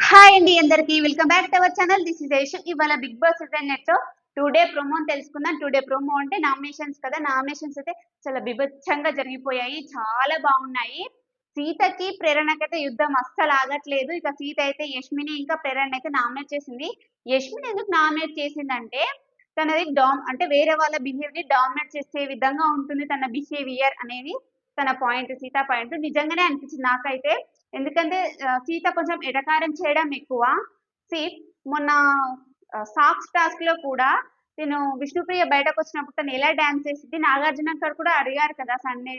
Hi అండి అందరికి welcome back to our channel. This is Aishu. ఇవాళ బిగ్ బాస్ సీజన్ నెట్ లో టుడే ప్రోమో తెలుసుకుందాం. టుడే ప్రోమో అంటే నామినేషన్స్ కదా. నామినేషన్స్ అయితే చాలా బిభత్సంగా జరిగిపోయాయి, చాలా బాగున్నాయి. సీతకి ప్రేరణకైతే యుద్ధం అస్సలు ఆగట్లేదు. ఇక సీత అయితే యష్మిని ఇంకా ప్రేరణ అయితే నామినేట్ చేసింది. యష్మిని ఎందుకు నామినేట్ చేసిందంటే తనది అంటే వేరే వాళ్ళ బిహేవియర్ ని డామినేట్ చేసే విధంగా ఉంటుంది తన బిహేవియర్ అనేది తన పాయింట్, సీత పాయింట్. నిజంగానే అనిపించింది నాకైతే. ఎందుకంటే సీత కొంచెం ఎటకారం చేయడం ఎక్కువ. సి మొన్న సాక్స్ టాస్క్ లో కూడా నేను విష్ణుప్రియ బయటకు వచ్చినప్పుడు తను ఎలా డాన్స్ చేసింది, నాగార్జున గారు కూడా అడిగారు కదా సండే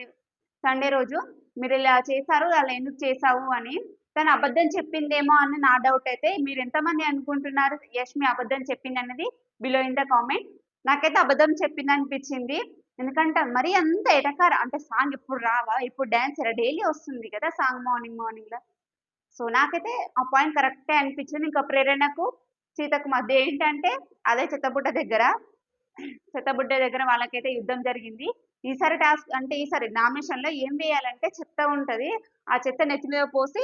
సండే రోజు, మీరు ఇలా చేశారు, అలా ఎందుకు చేశావు అని. తను అబద్ధం చెప్పిందేమో అని నా డౌట్. అయితే మీరు ఎంతమంది అనుకుంటున్నారు యష్మి అబద్ధం చెప్పింది అన్నది బిలో ఇన్ ద కామెంట్. నాకైతే అబద్ధం చెప్పింది అనిపించింది. ఎందుకంటే మరి అంత ఎటకార అంటే సాంగ్ ఇప్పుడు రావా, ఇప్పుడు డాన్స్ డైలీ వస్తుంది కదా సాంగ్ మార్నింగ్ మార్నింగ్ లో. సో నాకైతే ఆ పాయింట్ కరెక్టే అనిపించింది. ఇంకా ప్రేరణకు సీతకు మధ్య ఏంటంటే అదే చెత్తబుడ్డ దగ్గర వాళ్ళకైతే యుద్ధం జరిగింది. ఈసారి టాస్క్ అంటే ఈసారి నామినేషన్ లో ఏం వేయాలంటే చెత్త ఉంటది, ఆ చెత్త నెత్తి మీద పోసి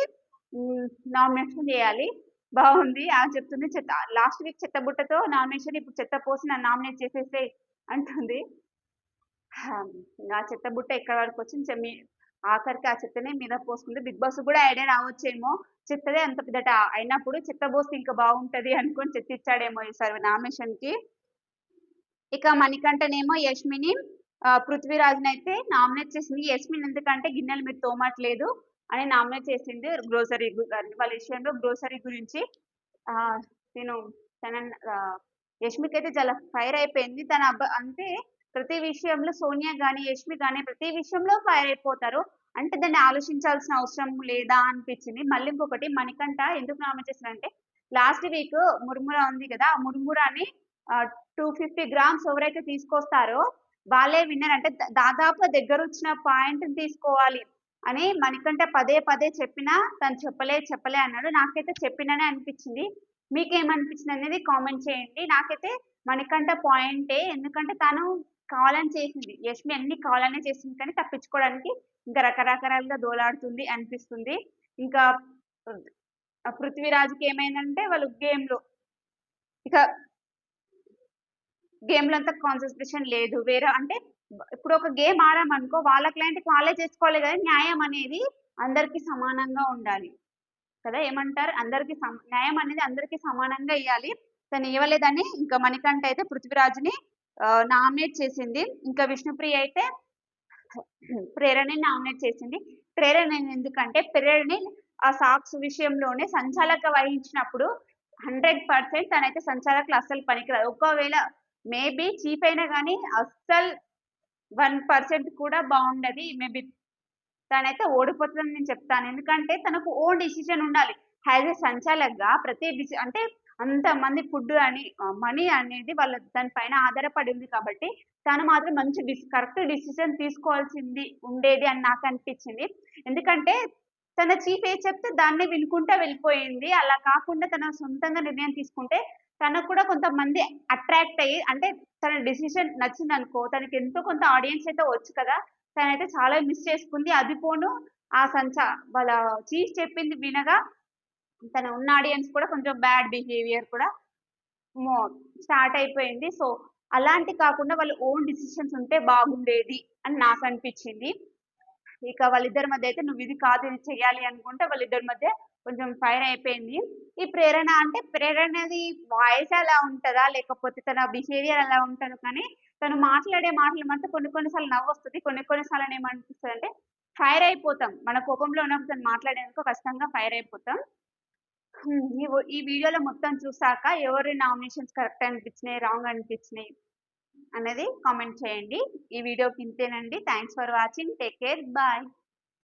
నామినేషన్ చేయాలి. బాగుంది ఆ చెప్తుంది. చెత్త లాస్ట్ వీక్ చెత్తబుట్టతో నామినేషన్, ఇప్పుడు చెత్త పోసి నన్ను నామినేట్ చేసేసే అంటుంది. ఆ చెత్త బుట్ట ఎక్కడ వరకు వచ్చింది, ఆఖరికి ఆ చెత్తనే మీద పోసుకుంది. బిగ్ బాస్ కూడా ఐడియా రావచ్చేమో, చెత్తదే అంత పెద్దట అయినప్పుడు చెత్త పోస్తే ఇంకా బాగుంటది అనుకొని చెత్త ఇచ్చాడేమో ఈసారి నామినేషన్ కి. ఇక మణికంఠనేమో యష్మిని పృథ్వీరాజ్ని అయితే నామినేట్ చేసింది. యష్మిని ఎందుకంటే గిన్నెలు మీరు తోమట్లేదు అని నామినేట్ చేసింది. గ్రోసరీ వాళ్ళ విషయంలో గ్రోసరీ గురించి నేను తన యష్మికి అయితే చాలా ఫైర్ అయిపోయింది. తన అంటే ప్రతి విషయంలో సోనియా గాని యష్మి గాని ప్రతి విషయంలో ఫైర్ అయిపోతారు. అంటే దాన్ని ఆలోచించాల్సిన అవసరం లేదా అనిపించింది. మళ్ళీ ఇంకొకటి, మణికంఠ ఎందుకు నామినేట్ చేశారంటే లాస్ట్ వీక్ మురుముర ఉంది కదా, ఆ మురుమురాని 250 గ్రామ్స్ ఎవరైతే తీసుకొస్తారో వాళ్ళే విన్నర్. అంటే దాదాపు దగ్గర వచ్చిన పాయింట్ తీసుకోవాలి అని మణికంఠ పదే పదే చెప్పినా తను చెప్పలే అన్నాడు. నాకైతే చెప్పిననే అనిపించింది. మీకేమనిపించింది అనేది కామెంట్ చేయండి. నాకైతే మణికంఠ పాయింటే, ఎందుకంటే తను కావాలని చేసింది. యష్మి అన్ని కావాలనే చేసింది, కానీ తప్పించుకోవడానికి ఇంకా రకరకాలుగా దోలాడుతుంది అనిపిస్తుంది. ఇంకా పృథ్వీరాజుకి ఏమైందంటే వాళ్ళు ఇక గేమ్ లో అంతా కాన్సన్ట్రేషన్ లేదు. వేరే అంటే ఇప్పుడు ఒక గేమ్ ఆడామనుకో వాళ్ళ క్లయింట్కి వాళ్ళే చేసుకోవాలి కదా. న్యాయం అనేది అందరికీ సమానంగా ఉండాలి కదా. ఏమంటారు, అందరికి న్యాయం అనేది అందరికీ సమానంగా ఇవ్వాలి. తను ఇవ్వలేదని ఇంకా మణికంఠ అయితే పృథ్వీరాజుని నామినేట్ చేసింది. ఇంకా విష్ణుప్రియ అయితే ప్రేరణని నామినేట్ చేసింది. ప్రేరణ ఎందుకంటే ప్రేరణని ఆ సాక్స్ విషయంలోనే సంచాలక వహించినప్పుడు 100% తనైతే సంచాలకులు అస్సలు పనికిరాదు. ఒకవేళ మేబీ చీఫ్ అయినా కానీ అస్సలు 1% కూడా బాగుండదు. మేబీ తనైతే ఓడిపోతుందని నేను చెప్తాను. ఎందుకంటే తనకు ఓన్ డిసిజన్ ఉండాలి. యాజ్ ఏ సంచాలకుగా ప్రతి అంటే అంతమంది ఫుడ్ అని మనీ అనేది వాళ్ళ దానిపైన ఆధారపడి ఉంది కాబట్టి తను మాత్రం మంచి కరెక్ట్ డిసిజన్ తీసుకోవాల్సింది ఉండేది అని నాకు అనిపించింది. ఎందుకంటే తన చీఫ్ ఏది చెప్తే దాన్ని వినుకుంటా వెళ్ళిపోయింది. అలా కాకుండా తన సొంతంగా నిర్ణయం తీసుకుంటే తనకు కూడా కొంతమంది అట్రాక్ట్ అయ్యి, అంటే తన డిసిజన్ నచ్చిందనుకో తనకి ఎంతో కొంత ఆడియన్స్ అయితే వచ్చు కదా. తనైతే చాలా మిస్ చేసుకుంది. అది పోను ఆ వాళ్ళ చీఫ్ చెప్పింది వినగా తన ఉన్న ఆడియన్స్ కూడా కొంచెం బ్యాడ్ బిహేవియర్ కూడా స్టార్ట్ అయిపోయింది. సో అలాంటి కాకుండా వాళ్ళు ఓన్ డిసిషన్స్ ఉంటే బాగుండేది అని నాకు అనిపించింది. ఇక వాళ్ళిద్దరి మధ్య అయితే నువ్వు ఇది కాదు ఇది చెయ్యాలి అనుకుంటే వాళ్ళిద్దరి మధ్య కొంచెం ఫైర్ అయిపోయింది. ఈ ప్రేరణ అంటే ప్రేరణది వాయిస్ అలా ఉంటుందా లేకపోతే తన బిహేవియర్ అలా ఉంటుంది, కానీ తను మాట్లాడే మాటలు మాత్రం కొన్నిసార్లు నవ్వు వస్తుంది, కొన్నిసార్లు ఏమనిపిస్తుంది అంటే ఫైర్ అయిపోతాం. మన కోపంలో ఉన్నప్పుడు తను మాట్లాడేందుకు ఖచ్చితంగా ఫైర్ అయిపోతాం. ఈ వీడియోలో మొత్తం చూసాక ఎవరి నామినేషన్స్ కరెక్ట్ అనిపించినాయి, రాంగ్ అనిపించినాయి అనేది కామెంట్ చేయండి. ఈ వీడియోకి ఇంతేనండి. Thanks for watching. Take care. Bye.